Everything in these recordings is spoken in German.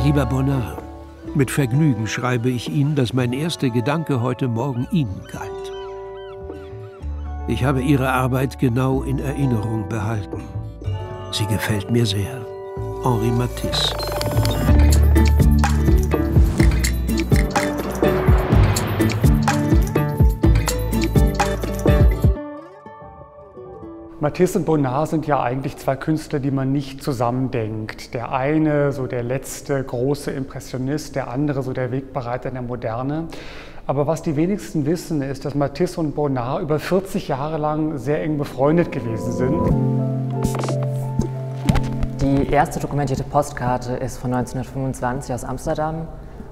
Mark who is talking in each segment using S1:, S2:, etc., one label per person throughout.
S1: lieber Bonnard, mit Vergnügen schreibe ich Ihnen, dass mein erster Gedanke heute Morgen Ihnen galt. Ich habe Ihre Arbeit genau in Erinnerung behalten. Sie gefällt mir sehr. Henri Matisse.
S2: Matisse und Bonnard sind ja eigentlich zwei Künstler, die man nicht zusammendenkt. Der eine so der letzte große Impressionist, der andere so der Wegbereiter in der Moderne. Aber was die wenigsten wissen, ist, dass Matisse und Bonnard über 40 Jahre lang sehr eng befreundet gewesen sind.
S3: Die erste dokumentierte Postkarte ist von 1925 aus Amsterdam.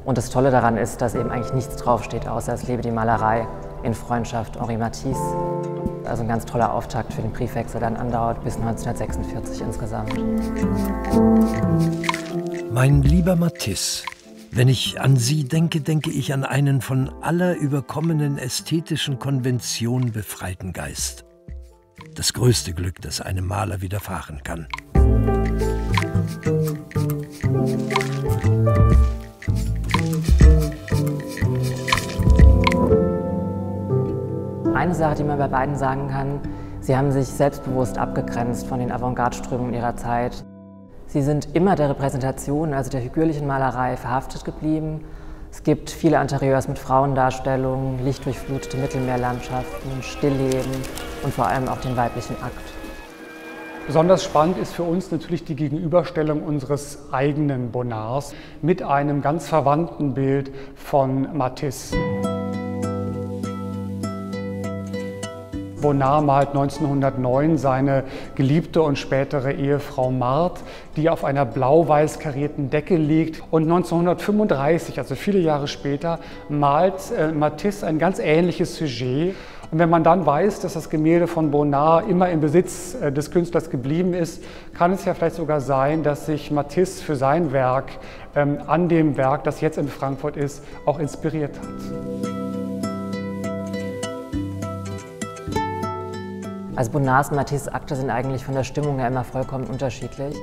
S3: Und das Tolle daran ist, dass eben eigentlich nichts draufsteht, außer es lebe die Malerei in Freundschaft Henri Matisse. Also ein ganz toller Auftakt für den Briefwechsel, der dann andauert bis 1946 insgesamt.
S1: Mein lieber Matisse, wenn ich an Sie denke, denke ich an einen von aller überkommenen ästhetischen Konvention befreiten Geist. Das größte Glück, das einem Maler widerfahren kann.
S3: Eine Sache, die man bei beiden sagen kann, sie haben sich selbstbewusst abgegrenzt von den Avantgarde-Strömungen ihrer Zeit. Sie sind immer der Repräsentation, also der figürlichen Malerei, verhaftet geblieben. Es gibt viele Interieurs mit Frauendarstellungen, lichtdurchflutete Mittelmeerlandschaften, Stillleben und vor allem auch den weiblichen Akt.
S2: Besonders spannend ist für uns natürlich die Gegenüberstellung unseres eigenen Bonnards mit einem ganz verwandten Bild von Matisse. Bonnard malt 1909 seine geliebte und spätere Ehefrau Marthe, die auf einer blau-weiß karierten Decke liegt. Und 1935, also viele Jahre später, malt Matisse ein ganz ähnliches Sujet. Und wenn man dann weiß, dass das Gemälde von Bonnard immer im Besitz des Künstlers geblieben ist, kann es ja vielleicht sogar sein, dass sich Matisse für sein Werk an dem Werk, das jetzt in Frankfurt ist, auch inspiriert hat.
S3: Also Bonnards und Matisses Akte sind eigentlich von der Stimmung her immer vollkommen unterschiedlich.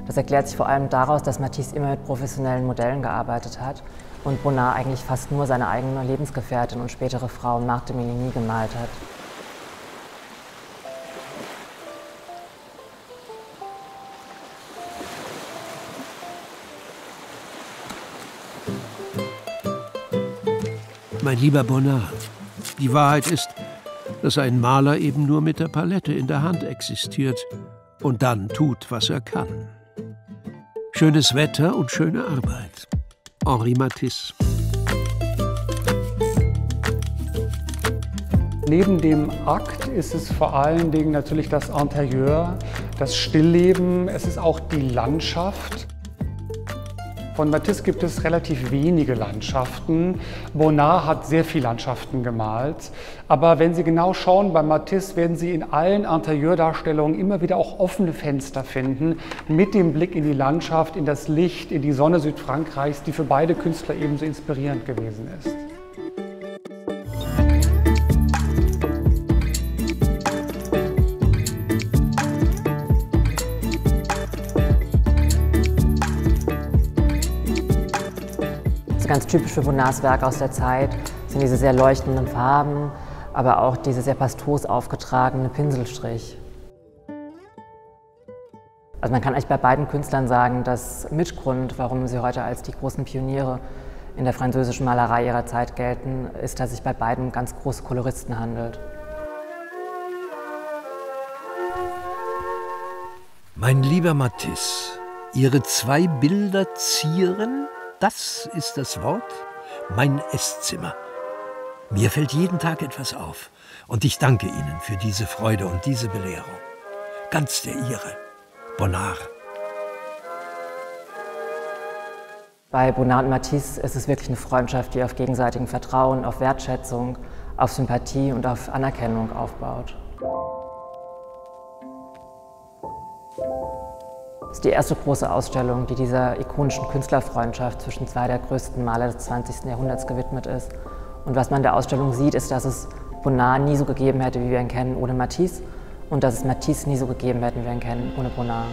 S3: Das erklärt sich vor allem daraus, dass Matisse immer mit professionellen Modellen gearbeitet hat und Bonnard eigentlich fast nur seine eigene Lebensgefährtin und spätere Frau Marthe de Miligny gemalt hat.
S1: Mein lieber Bonnard, die Wahrheit ist, dass ein Maler eben nur mit der Palette in der Hand existiert und dann tut, was er kann. Schönes Wetter und schöne Arbeit. Henri Matisse.
S2: Neben dem Akt ist es vor allen Dingen natürlich das Interieur, das Stillleben, es ist auch die Landschaft. Von Matisse gibt es relativ wenige Landschaften. Bonnard hat sehr viele Landschaften gemalt. Aber wenn Sie genau schauen, bei Matisse werden Sie in allen Interieurdarstellungen immer wieder auch offene Fenster finden, mit dem Blick in die Landschaft, in das Licht, in die Sonne Südfrankreichs, die für beide Künstler ebenso inspirierend gewesen ist.
S3: Ganz typisch für Bonnards Werk aus der Zeit sind diese sehr leuchtenden Farben, aber auch diese sehr pastos aufgetragene Pinselstrich. Also man kann eigentlich bei beiden Künstlern sagen, dass Mitgrund, warum sie heute als die großen Pioniere in der französischen Malerei ihrer Zeit gelten, ist, dass es sich bei beiden ganz große Koloristen handelt.
S1: Mein lieber Matisse, Ihre zwei Bilder zieren, das ist das Wort, mein Esszimmer. Mir fällt jeden Tag etwas auf und ich danke Ihnen für diese Freude und diese Belehrung. Ganz der Ihre, Bonnard.
S3: Bei Bonnard und Matisse ist es wirklich eine Freundschaft, die auf gegenseitigem Vertrauen, auf Wertschätzung, auf Sympathie und auf Anerkennung aufbaut. Das ist die erste große Ausstellung, die dieser ikonischen Künstlerfreundschaft zwischen zwei der größten Maler des 20. Jahrhunderts gewidmet ist. Und was man in der Ausstellung sieht, ist, dass es Bonnard nie so gegeben hätte, wie wir ihn kennen, ohne Matisse, und dass es Matisse nie so gegeben hätte, wie wir ihn kennen, ohne Bonnard.